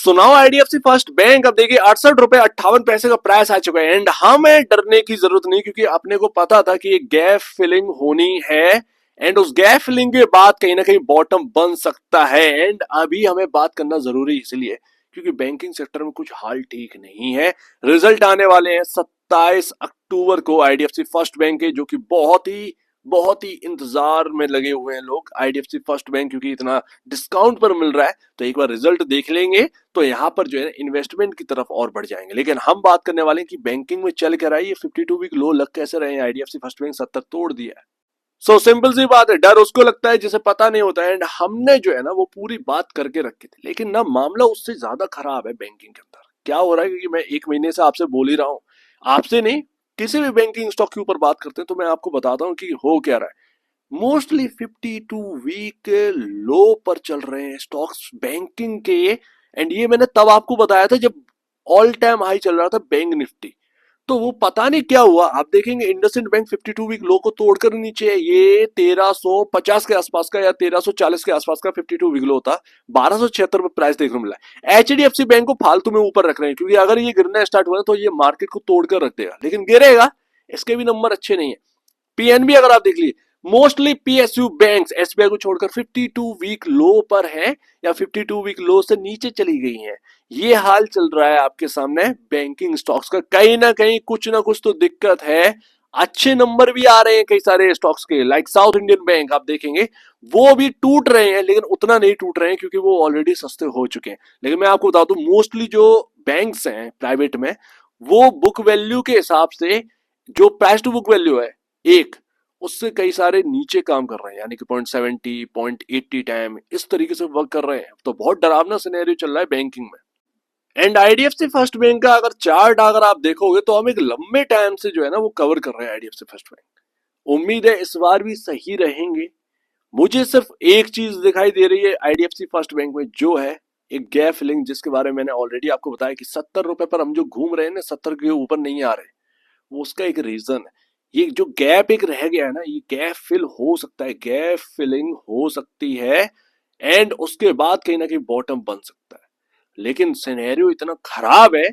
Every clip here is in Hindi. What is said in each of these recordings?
सुनाओ आईडीएफसी फर्स्ट बैंक अब देखिए 68 रुपए 58 पैसे का प्राइस आ चुका है। एंड हमें डरने की जरूरत नहीं, क्योंकि अपने को पता था कि ये गैप फिलिंग होनी है। एंड उस गैप फिलिंग के बाद कहीं ना कहीं बॉटम बन सकता है। एंड अभी हमें बात करना जरूरी इसलिए क्योंकि बैंकिंग सेक्टर में कुछ हाल ठीक नहीं है। रिजल्ट आने वाले हैं 27 अक्टूबर को आईडीएफसी फर्स्ट बैंक के, जो कि बहुत ही इंतजार में लगे हुए हैं लोग आईडीएफसी फर्स्ट बैंक, क्योंकि इतना डिस्काउंट पर मिल रहा है। तो एक बार रिजल्ट देख लेंगे तो यहाँ पर जो है इन्वेस्टमेंट की तरफ और बढ़ जाएंगे। लेकिन हम बात करने वाले हैं कि बैंकिंग में चल कर आई, ये 52 वीक लो लग कैसे रहे हैं। आईडीएफसी फर्स्ट बैंक 70 तोड़ दिया है। सो सिंपल सी बात है, डर उसको लगता है जिसे पता नहीं होता है। एंड हमने जो है ना वो पूरी बात करके रखी थी, लेकिन ना मामला उससे ज्यादा खराब है। बैंकिंग के अंदर क्या हो रहा है, क्योंकि मैं एक महीने से आपसे बोल ही रहा हूँ, आपसे नहीं, किसी भी बैंकिंग स्टॉक के ऊपर बात करते हैं तो मैं आपको बताता हूँ कि हो क्या रहा है। मोस्टली 52 वीक लो पर चल रहे हैं स्टॉक्स बैंकिंग के। एंड ये मैंने तब आपको बताया था जब ऑल टाइम हाई चल रहा था बैंक निफ्टी। तो वो पता नहीं क्या हुआ, आप देखेंगे इंडसइंड बैंक 52 वीक लो को तोड़कर नीचे है। ये 1350 के आसपास का या 1340 के आसपास का 52 वीक लो था। 1276 पे प्राइस देखने को मिला है। एचडीएफसी बैंक को फालतू में ऊपर रख रहे हैं, क्योंकि अगर ये गिरना स्टार्ट हुआ तो ये मार्केट को तोड़कर रख देगा, लेकिन गिरेगा। इसके भी नंबर अच्छे नहीं है। पीएनबी अगर आप देख लीजिए, मोस्टली पीएसयू बैंक्स एसबीआई को छोड़कर 52 वीक लो पर है या 52 वीक लो से नीचे चली गई हैं। ये हाल चल रहा है आपके सामने बैंकिंग स्टॉक्स का। कहीं ना कुछ तो दिक्कत है। अच्छे नंबर भी आ रहे हैं कई सारे स्टॉक्स के, लाइक साउथ इंडियन बैंक आप देखेंगे वो भी टूट रहे हैं, लेकिन उतना नहीं टूट रहे हैं क्योंकि वो ऑलरेडी सस्ते हो चुके हैं। लेकिन मैं आपको बता दूं, मोस्टली जो बैंक्स हैं प्राइवेट में, वो बुक वैल्यू के हिसाब से, जो प्राइस टू बुक वैल्यू है एक, उससे कई सारे नीचे काम कर रहे हैं, यानी कि 0.70 0.80 टाइम इस तरीके से वर्क कर रहे हैं। तो बहुत डरावना सिनेरियो चल रहा है बैंकिंग में। एंड आईडीएफसी फर्स्ट बैंक का अगर चार्ट अगर आप देखोगे तो हम एक लंबे टाइम से जो है ना वो कवर कर रहे हैं आईडीएफसी फर्स्ट बैंक। उम्मीद है इस बार भी सही रहेंगे। मुझे सिर्फ एक चीज दिखाई दे रही है आईडीएफसी फर्स्ट बैंक में, जो है एक गैप फिलिंग, जिसके बारे में मैंने ऑलरेडी आपको बताया कि 70 रुपए पर हम जो घूम रहे हैं ना, 70 के ऊपर नहीं आ रहे। वो उसका एक रीजन है। ये जो गैप एक रह गया है ना, ये गैप फिल हो सकता है, गैप फिलिंग हो सकती है। एंड उसके बाद कहीं ना कहीं बॉटम बन सकता है। लेकिन सिनेरियो इतना खराब है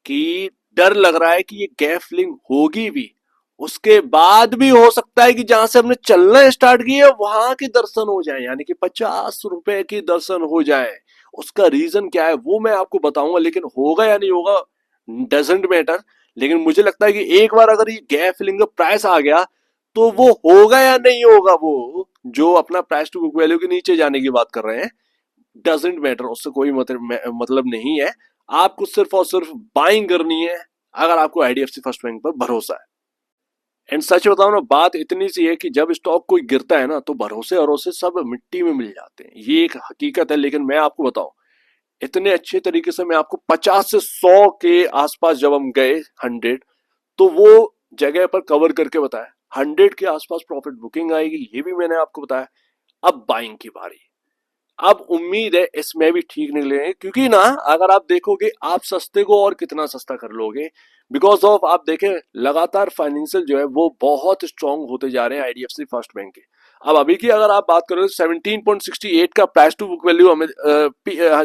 कि डर लग रहा है कि ये गैप फिलिंग होगी भी, उसके बाद भी हो सकता है कि जहां से हमने चलना स्टार्ट किया वहां के दर्शन हो जाए, यानी कि 50 रुपए के दर्शन हो जाए। उसका रीजन क्या है वो मैं आपको बताऊंगा, लेकिन होगा या नहीं होगा डजेंट मैटर। लेकिन मुझे लगता है कि एक बार अगर ये गैप फिलिंग का प्राइस आ गया तो वो होगा या नहीं होगा, वो जो अपना प्राइस टू बुक वैल्यू के नीचे जाने की बात कर रहे हैं, डजेंट मैटर, उससे कोई मतलब नहीं है। आपको सिर्फ और सिर्फ बाइंग करनी है अगर आपको आईडीएफसी फर्स्ट बैंक पर भरोसा है। एंड सच बताओ ना, बात इतनी सी है कि जब स्टॉक कोई गिरता है ना तो भरोसे भरोसे सब मिट्टी में मिल जाते हैं, ये एक हकीकत है। लेकिन मैं आपको बताऊं, इतने अच्छे तरीके से मैं आपको 50 से 100 के आसपास जब हम गए 100, तो वो जगह पर कवर करके बताया 100 के आसपास प्रॉफिट बुकिंग आएगी, ये भी मैंने आपको बताया। अब बाइंग की बारी। अब उम्मीद है इसमें भी ठीक निकलेंगे, क्योंकि ना अगर आप देखोगे आप सस्ते को और कितना सस्ता कर लोगे। बिकॉज ऑफ आप देखें लगातार फाइनेंशियल जो है वो बहुत स्ट्रांग होते जा रहे हैं आईडीएफसी फर्स्ट बैंक के। अब अभी की अगर आप बात करोगे 17.68 का प्राइस टू बुक वैल्यू हमें,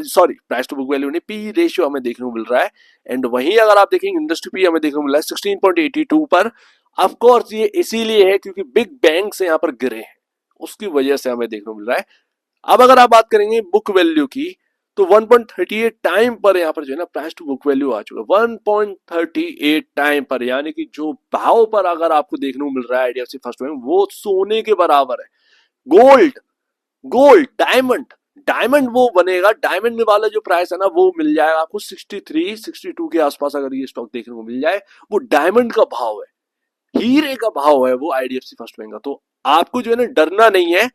sorry price to book value नहीं, पी रेशियो हमें देखने को मिल रहा है। एंड वहीं अगर आप देखेंगे इंडस्ट्री पी हमें देखने को मिल रहा है 16.82 पर। ऑफकोर्स ये इसीलिए है क्योंकि बिग बैंक से यहाँ पर गिरे हैं, उसकी वजह से हमें देखने को मिल रहा है। अब अगर आप बात करेंगे बुक वैल्यू की, तो 1.38 टाइम पर यहाँ पर जो है ना प्राइस टू बुक वैल्यू आ चुका है 1.38 टाइम पर, यानी कि जो भाव पर अगर आपको देखने को मिल रहा है आईडीएफसी फर्स्ट बैंक, वो सोने के बराबर है। गोल्ड, गोल्ड डायमंड, डायमंड वो बनेगा, डायमंड वाला जो प्राइस है ना वो मिल जाएगा आपको 63 62 के आसपास। अगर ये स्टॉक देखने को मिल जाए, वो डायमंड का भाव है, हीरे का भाव है वो आईडीएफसी फर्स्ट बैंक का। तो आपको जो है ना डरना नहीं है,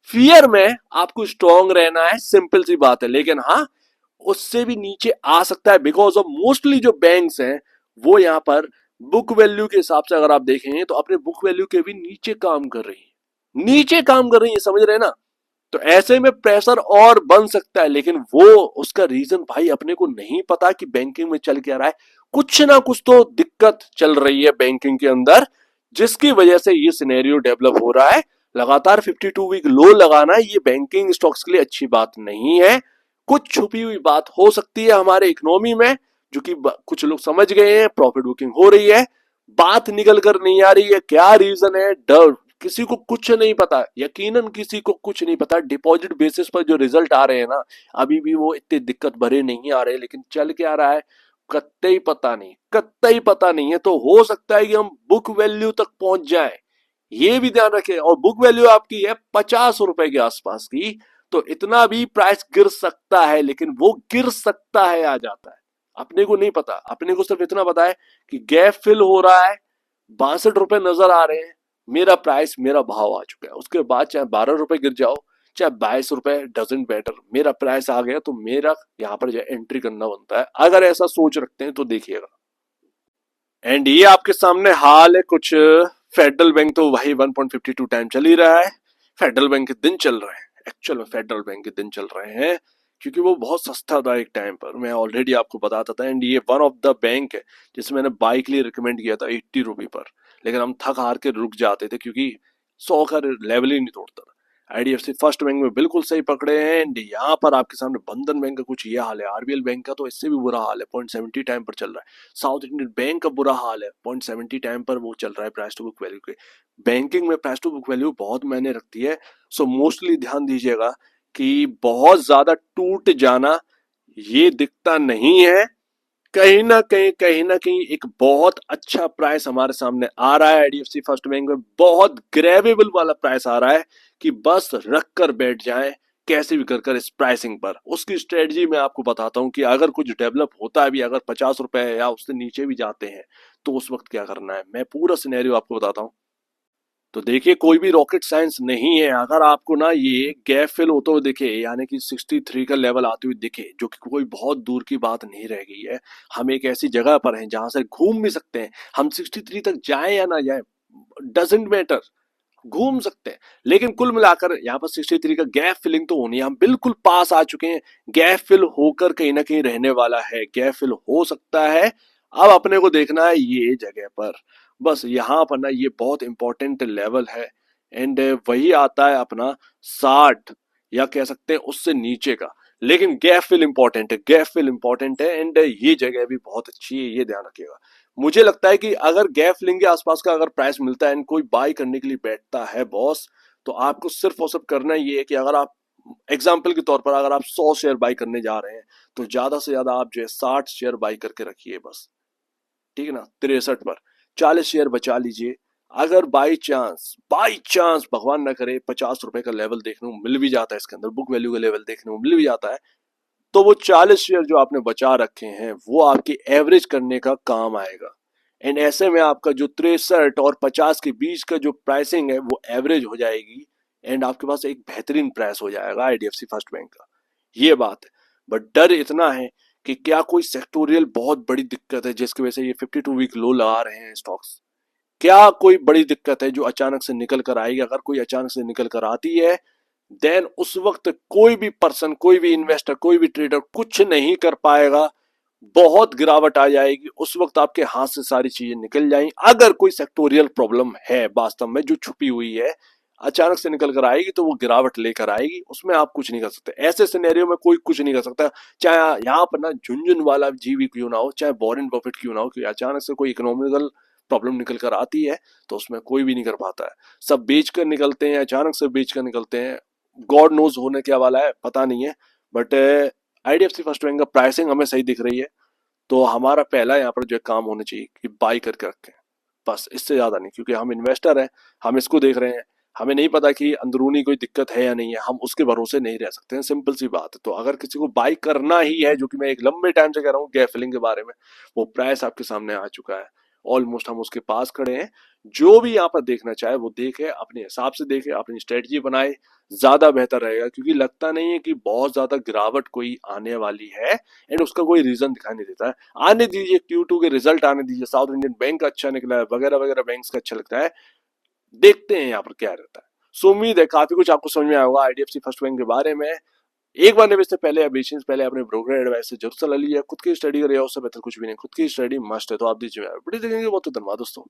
फियर में आपको स्ट्रांग रहना है, सिंपल सी बात है। लेकिन हाँ, उससे भी नीचे आ सकता है, बिकॉज ऑफ मोस्टली जो बैंक्स हैं वो यहाँ पर बुक वैल्यू के हिसाब से अगर आप देखेंगे तो अपने बुक वैल्यू के भी नीचे काम कर रही है, नीचे काम कर रही है, समझ रहे हैं ना। तो ऐसे में प्रेशर और बन सकता है, लेकिन वो उसका रीजन भाई अपने को नहीं पता कि बैंकिंग में चल क्या रहा है। कुछ ना कुछ तो दिक्कत चल रही है बैंकिंग के अंदर, जिसकी वजह से ये सिनेरियो डेवलप हो रहा है। लगातार 52 वीक लो लगाना ये बैंकिंग स्टॉक्स के लिए अच्छी बात नहीं है। कुछ छुपी हुई बात हो सकती है हमारे इकोनॉमी में, जो कि कुछ लोग समझ गए हैं, प्रॉफिट बुकिंग हो रही है, बात निकल कर नहीं आ रही है, क्या रीजन है, डर किसी को कुछ नहीं पता, यकीनन किसी को कुछ नहीं पता। डिपॉजिट बेसिस पर जो रिजल्ट आ रहे हैं ना, अभी भी वो इतने दिक्कत भरे नहीं आ रहे, लेकिन चल क्या रहा है कत्तई पता नहीं, कत्तई पता नहीं है। तो हो सकता है कि हम बुक वैल्यू तक पहुंच जाए, ये भी ध्यान रखें। और बुक वैल्यू आपकी है 50 रुपए के आसपास की, तो इतना भी प्राइस गिर सकता है, लेकिन वो गिर सकता है आ जाता है, अपने को नहीं पता। अपने को सिर्फ इतना पता है कि गैप फिल हो रहा है, 62 रुपए नजर आ रहे हैं, मेरा प्राइस मेरा भाव आ चुका है। उसके बाद चाहे 12 रुपए गिर जाओ, चाहे 22 रुपए, डजेंट मैटर, मेरा प्राइस आ गया तो मेरा यहाँ पर जो एंट्री करना बनता है। अगर ऐसा सोच रखते हैं तो देखिएगा। एंड ये आपके सामने हाल है कुछ फेडरल बैंक, तो वही 1.52 टाइम चल ही रहा है। फेडरल बैंक के दिन चल रहे हैं, एक्चुअल में फेडरल बैंक के दिन चल रहे हैं, क्योंकि वो बहुत सस्ता था एक टाइम पर, मैं ऑलरेडी आपको बताता था। एंड ये वन ऑफ द बैंक है जिसे मैंने बाई के लिए रिकमेंड किया था 80 रुपए पर, लेकिन हम थक हार के रुक जाते थे क्योंकि 100 का लेवल ही नहीं तोड़ता था। आईडीएफसी फर्स्ट बैंक में बिल्कुल सही पकड़े हैं। एंड यहाँ पर आपके सामने बंधन बैंक का कुछ ये हाल है, आरबीएल बैंक का तो इससे भी बुरा हाल है, 0.70 टाइम पर चल रहा है। साउथ इंडियन बैंक का बुरा हाल है, 0.70 टाइम पर वो चल रहा है प्राइस टू बुक वैल्यू के। बैंकिंग में प्राइस टू बुक वैल्यू बहुत मायने रखती है, सो मोस्टली ध्यान दीजिएगा कि बहुत ज्यादा टूट जाना ये दिखता नहीं है। कहीं ना कहीं एक बहुत अच्छा प्राइस हमारे सामने आ रहा है, आईडीएफसी फर्स्ट बैंक में बहुत ग्रेवेबल वाला प्राइस आ रहा है कि बस रख कर बैठ जाएं कैसे भी कर इस प्राइसिंग पर। उसकी स्ट्रेटजी मैं आपको बताता हूं कि अगर कुछ डेवलप होता है भी, अगर 50 रुपए या उससे नीचे भी जाते हैं तो उस वक्त क्या करना है, मैं पूरा सिनेरियो आपको बताता हूँ। तो देखिए कोई भी रॉकेट साइंस नहीं है। अगर आपको ना ये गैप फिल होते हुए दिखे, यानी कि 63 का लेवल आते हुए दिखे, जो कि कोई बहुत दूर की बात नहीं रह गई है, हम एक ऐसी जगह पर हैं जहां से घूम भी सकते हैं, हम 63 तक जाए या ना जाए डजेंट मैटर, घूम सकते हैं। लेकिन कुल मिलाकर यहाँ पर 63 का गैप फिलिंग तो होनी है, हम बिल्कुल पास आ चुके हैं, गैप फिल होकर कहीं ना कहीं रहने वाला है, गैप फिल हो सकता है। अब अपने को देखना है ये जगह पर, बस यहाँ पर ना ये बहुत इंपॉर्टेंट लेवल है। एंड वही आता है अपना 60, या कह सकते हैं उससे नीचे का। लेकिन गैप फिल इंपॉर्टेंट है, गैप फिल इंपॉर्टेंट है, एंड ये जगह भी बहुत अच्छी है, ये ध्यान रखिएगा। मुझे लगता है कि अगर गैप फिलिंग के आसपास का अगर प्राइस मिलता है एंड कोई बाय करने के लिए बैठता है बॉस, तो आपको सिर्फ और सिर्फ करना ये है कि अगर आप एग्जाम्पल के तौर पर अगर आप 100 शेयर बाय करने जा रहे हैं, तो ज्यादा से ज्यादा आप जो है 60 शेयर बाय करके रखिए बस, ठीक है ना। 63 पर 40 शेयर बचा लीजिए। अगर बाई चांस भगवान ना करे 50 रुपए का लेवल देखने को मिल भी जाता है, इसके अंदर बुक वैल्यू का लेवल देखने को मिल भी जाता है, तो वो 40 शेयर जो आपने बचा रखे हैं वो आपकी एवरेज करने का काम आएगा। एंड ऐसे में आपका जो 63 और 50 के बीच का जो प्राइसिंग है वो एवरेज हो जाएगी, एंड आपके पास एक बेहतरीन प्राइस हो जाएगा आईडीएफसी फर्स्ट बैंक का। ये बात है। बट डर इतना है कि क्या कोई सेक्टोरियल बहुत बड़ी दिक्कत है जिसकी वजह से ये 52 वीक लो लगा रहे हैं स्टॉक्स, क्या कोई बड़ी दिक्कत है जो अचानक से निकल कर आएगी? अगर कोई अचानक से निकल कर आती है, देन उस वक्त कोई भी पर्सन, कोई भी इन्वेस्टर, कोई भी ट्रेडर कुछ नहीं कर पाएगा, बहुत गिरावट आ जाएगी, उस वक्त आपके हाथ से सारी चीजें निकल जाएंगी। अगर कोई सेक्टोरियल प्रॉब्लम है वास्तव में जो छुपी हुई है, अचानक से निकल कर आएगी तो वो गिरावट लेकर आएगी, उसमें आप कुछ नहीं कर सकते। ऐसे सिनेरियो में कोई कुछ नहीं कर सकता, चाहे यहाँ पर ना झुंझुन वाला जीवी क्यों ना हो, चाहे वॉरेन बफेट क्यों ना हो, क्योंकि अचानक से कोई इकोनॉमिकल प्रॉब्लम निकल कर आती है तो उसमें कोई भी नहीं कर पाता है। सब बेच कर निकलते हैं, अचानक से बेच कर निकलते हैं, गॉड नोज होने क्या वाला है पता नहीं है। बट आईडीएफसी फर्स्ट बैंक का प्राइसिंग हमें सही दिख रही है, तो हमारा पहला यहाँ पर जो काम होना चाहिए कि बाई करके रखें, बस इससे ज्यादा नहीं, क्योंकि हम इन्वेस्टर हैं, हम इसको देख रहे हैं, हमें नहीं पता कि अंदरूनी कोई दिक्कत है या नहीं है, हम उसके भरोसे नहीं रह सकते हैं, सिंपल सी बात है। तो अगर किसी को बाई करना ही है, जो कि मैं एक लंबे टाइम से कह रहा हूँ गैप फिलिंग के बारे में, वो प्राइस आपके सामने आ चुका है, ऑलमोस्ट हम उसके पास खड़े हैं। जो भी यहाँ पर देखना चाहे वो देखे, अपने हिसाब से देखे, अपनी स्ट्रेटजी बनाए, ज्यादा बेहतर रहेगा, क्योंकि लगता नहीं है कि बहुत ज्यादा गिरावट कोई आने वाली है, एंड उसका कोई रीजन दिखाई नहीं देता है। आने दीजिए, Q2 के रिजल्ट आने दीजिए, साउथ इंडियन बैंक का अच्छा निकला है, वगैरह वगैरह बैंक्स का अच्छा लगता है, देखते हैं यहाँ पर क्या रहता है। सो उम्मीद है काफी कुछ आपको समझ में आया होगा आईडीएफसी फर्स्ट बैंक के बारे में। एक बार निवेश से पहले या बेचने से पहले अपने ब्रोकर एडवाइस से जरूर सलाह लीजिए। खुद की स्टडी करिए, उससे बेहतर कुछ भी नहीं, खुद की स्टडी मस्ट है, तो आप दीजिए। बड़ी देखेंगे बहुत, धन्यवाद दोस्तों।